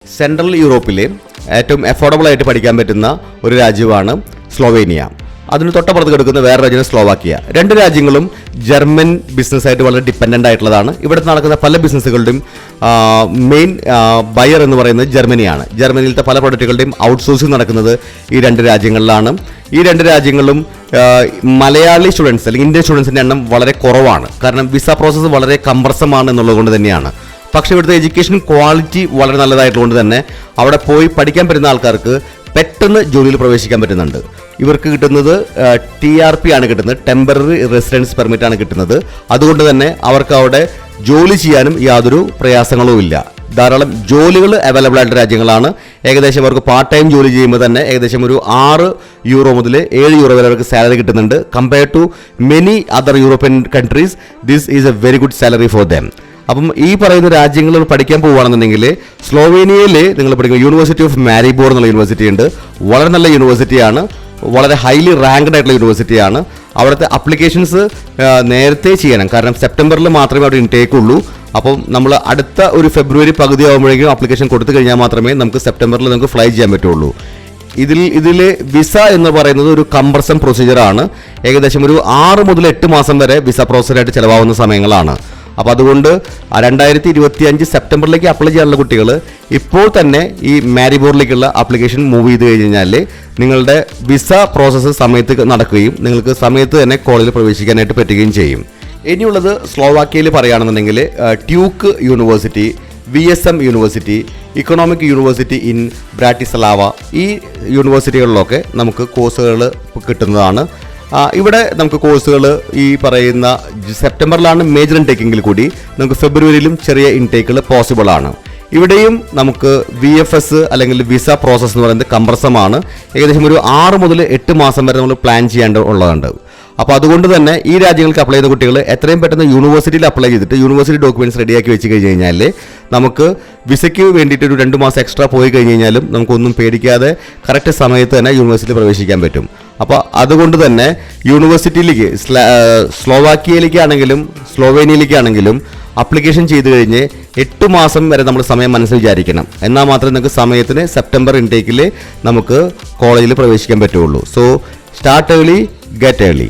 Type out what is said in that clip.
Central യൂറോപ്പിലെ ഏറ്റവും affordable ആയിട്ട് പഠിക്കാൻ പറ്റുന്ന ഒരു രാജ്യമാണ് സ്ലോവേനിയ. അതിന് തൊട്ടപ്പുറത്ത് കിടക്കുന്ന വേറെ രാജ്യമാണ് സ്ലോവാക്കിയ. രണ്ട് രാജ്യങ്ങളും ജർമ്മൻ ബിസിനസ്സായിട്ട് വളരെ ഡിപ്പെൻഡൻ്റ് ആയിട്ടുള്ളതാണ്. ഇവിടെ നടക്കുന്ന പല ബിസിനസ്സുകളുടെയും മെയിൻ ബയർ എന്ന് പറയുന്നത് ജർമ്മനിയാണ്. ജർമ്മനിയിലത്തെ പല പ്രൊഡക്റ്റുകളുടെയും ഔട്ട്സോഴ്സിങ് നടക്കുന്നത് ഈ രണ്ട് രാജ്യങ്ങളിലാണ്. ഈ രണ്ട് രാജ്യങ്ങളിലും മലയാളി സ്റ്റുഡൻസ് അല്ലെങ്കിൽ ഇന്ത്യൻ സ്റ്റുഡൻസിൻ്റെ എണ്ണം വളരെ കുറവാണ്. കാരണം വിസ പ്രോസസ്സ് വളരെ കംപ്രസമാണ് എന്നുള്ളത് കൊണ്ട് തന്നെയാണ്. പക്ഷേ ഇവിടുത്തെ എഡ്യൂക്കേഷൻ ക്വാളിറ്റി വളരെ നല്ലതായിട്ടുകൊണ്ട് തന്നെ അവിടെ പോയി പഠിക്കാൻ പറ്റുന്ന ആൾക്കാർക്ക് പെട്ടെന്ന് ജോലിയിൽ പ്രവേശിക്കാൻ പറ്റുന്നുണ്ട്. ഇവർക്ക് കിട്ടുന്നത് TRP ആണ് കിട്ടുന്നത്, ടെമ്പററി റെസിഡൻസ് പെർമിറ്റ് ആണ് കിട്ടുന്നത്. അതുകൊണ്ട് തന്നെ അവർക്ക് അവിടെ ജോലി ചെയ്യാനും യാതൊരു പ്രയാസങ്ങളും ഇല്ല. ധാരാളം ജോലികൾ അവൈലബിൾ ആയിട്ട് രാജ്യങ്ങളാണ്. ഏകദേശം അവർക്ക് പാർട്ട് ടൈം ജോലി ചെയ്യുമ്പോൾ തന്നെ ഏകദേശം ഒരു €6 മുതൽ €7 വരെ അവർക്ക് സാലറി കിട്ടുന്നുണ്ട്. Compared to many other European countries this is a very good salary for them. അപ്പം ഈ പറയുന്ന രാജ്യങ്ങളിൽ പഠിക്കാൻ പോവുകയാണെന്നുണ്ടെങ്കിൽ സ്ലോവേനിയയിൽ നിങ്ങൾ പഠിക്കുന്ന യൂണിവേഴ്സിറ്റി ഓഫ് മാരിബോർ എന്നുള്ള യൂണിവേഴ്സിറ്റി ഉണ്ട്. വളരെ നല്ല യൂണിവേഴ്സിറ്റിയാണ്, വളരെ ഹൈലി റാങ്ക്ഡ് ആയിട്ടുള്ള യൂണിവേഴ്സിറ്റിയാണ്. അവിടുത്തെ അപ്ലിക്കേഷൻസ് നേരത്തെ ചെയ്യണം, കാരണം സെപ്റ്റംബറിൽ മാത്രമേ അവിടെ ഇൻടേക്ക് ഉള്ളൂ. അപ്പം നമ്മൾ അടുത്ത ഒരു ഫെബ്രുവരി പകുതി ആകുമ്പോഴേക്കും അപ്ലിക്കേഷൻ കൊടുത്തു കഴിഞ്ഞാൽ മാത്രമേ നമുക്ക് സെപ്റ്റംബറിൽ നമുക്ക് ഫ്ലൈ ചെയ്യാൻ പറ്റുള്ളൂ. ഇതിൽ വിസ എന്ന് പറയുന്നത് ഒരു കംപ്രസം പ്രൊസീജിയറാണ്. ഏകദേശം ഒരു 6 മുതൽ 8 മാസം വരെ വിസ പ്രോസസ്സറായിട്ട് ചിലവാകുന്ന സമയങ്ങളാണ്. അപ്പോൾ അതുകൊണ്ട് 2025 സെപ്റ്റംബറിലേക്ക് അപ്ലൈ ചെയ്യാനുള്ള കുട്ടികൾ ഇപ്പോൾ തന്നെ ഈ മാരിബോറിലേക്കുള്ള ആപ്ലിക്കേഷൻ മൂവ് ചെയ്ത് കഴിഞ്ഞാൽ നിങ്ങളുടെ വിസ പ്രോസസ്സ് സമയത്ത് നടക്കുകയും നിങ്ങൾക്ക് സമയത്ത് തന്നെ കോളേജിൽ പ്രവേശിക്കാനായിട്ട് പറ്റുകയും ചെയ്യും. ഇനിയുള്ളത് സ്ലോവാക്യയിൽ പറയുകയാണെന്നുണ്ടെങ്കിൽ TUKE university, VSM university, economic university in Bratislava, ഈ യൂണിവേഴ്സിറ്റികളിലൊക്കെ നമുക്ക് കോഴ്സുകൾ കിട്ടുന്നതാണ്. ഇവിടെ നമുക്ക് കോഴ്സുകൾ ഈ പറയുന്ന സെപ്റ്റംബറിലാണ് മേജർ ഇൻടേക്കെങ്കിൽ കൂടി നമുക്ക് ഫെബ്രുവരിയിലും ചെറിയ ഇൻടേക്കുകൾ പോസിബിൾ ആണ്. ഇവിടെയും നമുക്ക് VFS അല്ലെങ്കിൽ വിസ പ്രോസസ്സ് എന്ന് പറയുന്നത് കംപ്രസമാണ്. ഏകദേശം ഒരു 6 മുതൽ 8 മാസം വരെ നമ്മൾ പ്ലാൻ ചെയ്യേണ്ടതുള്ളതുണ്ട്. അപ്പോൾ അതുകൊണ്ട് തന്നെ ഈ രാജ്യങ്ങൾക്ക് അപ്ലൈ ചെയ്യുന്ന കുട്ടികൾ എത്രയും പെട്ടെന്ന് യൂണിവേഴ്സിറ്റിയിൽ അപ്ലൈ ചെയ്തിട്ട് യൂണിവേഴ്സിറ്റി ഡോക്യുമെൻറ്റ്സ് റെഡിയാക്കി വെച്ച് കഴിഞ്ഞ് കഴിഞ്ഞാൽ നമുക്ക് വിസയ്ക്ക് വേണ്ടിയിട്ട് ഒരു 2 മാസം എക്സ്ട്രാ പോയി കഴിഞ്ഞ് കഴിഞ്ഞാലും നമുക്കൊന്നും പേടിക്കാതെ കറക്റ്റ് സമയത്ത് തന്നെ യൂണിവേഴ്സിറ്റിയിൽ പ്രവേശിക്കാൻ പറ്റും. അപ്പോൾ അതുകൊണ്ട് തന്നെ യൂണിവേഴ്സിറ്റിയിലേക്ക് സ്ലോവാക്യയിലേക്കാണെങ്കിലും സ്ലോവേനിയയിലേക്കാണെങ്കിലും അപ്ലിക്കേഷൻ ചെയ്ത് കഴിഞ്ഞ് 8 മാസം വരെ നമ്മൾ സമയം മനസ്സിൽ വിചാരിക്കണം. എന്നാൽ മാത്രമേ നമുക്ക് സമയത്തിന് സെപ്റ്റംബർ ഇൻടേക്കിൽ നമുക്ക് കോളേജിൽ പ്രവേശിക്കാൻ പറ്റുള്ളൂ. So start early, get early.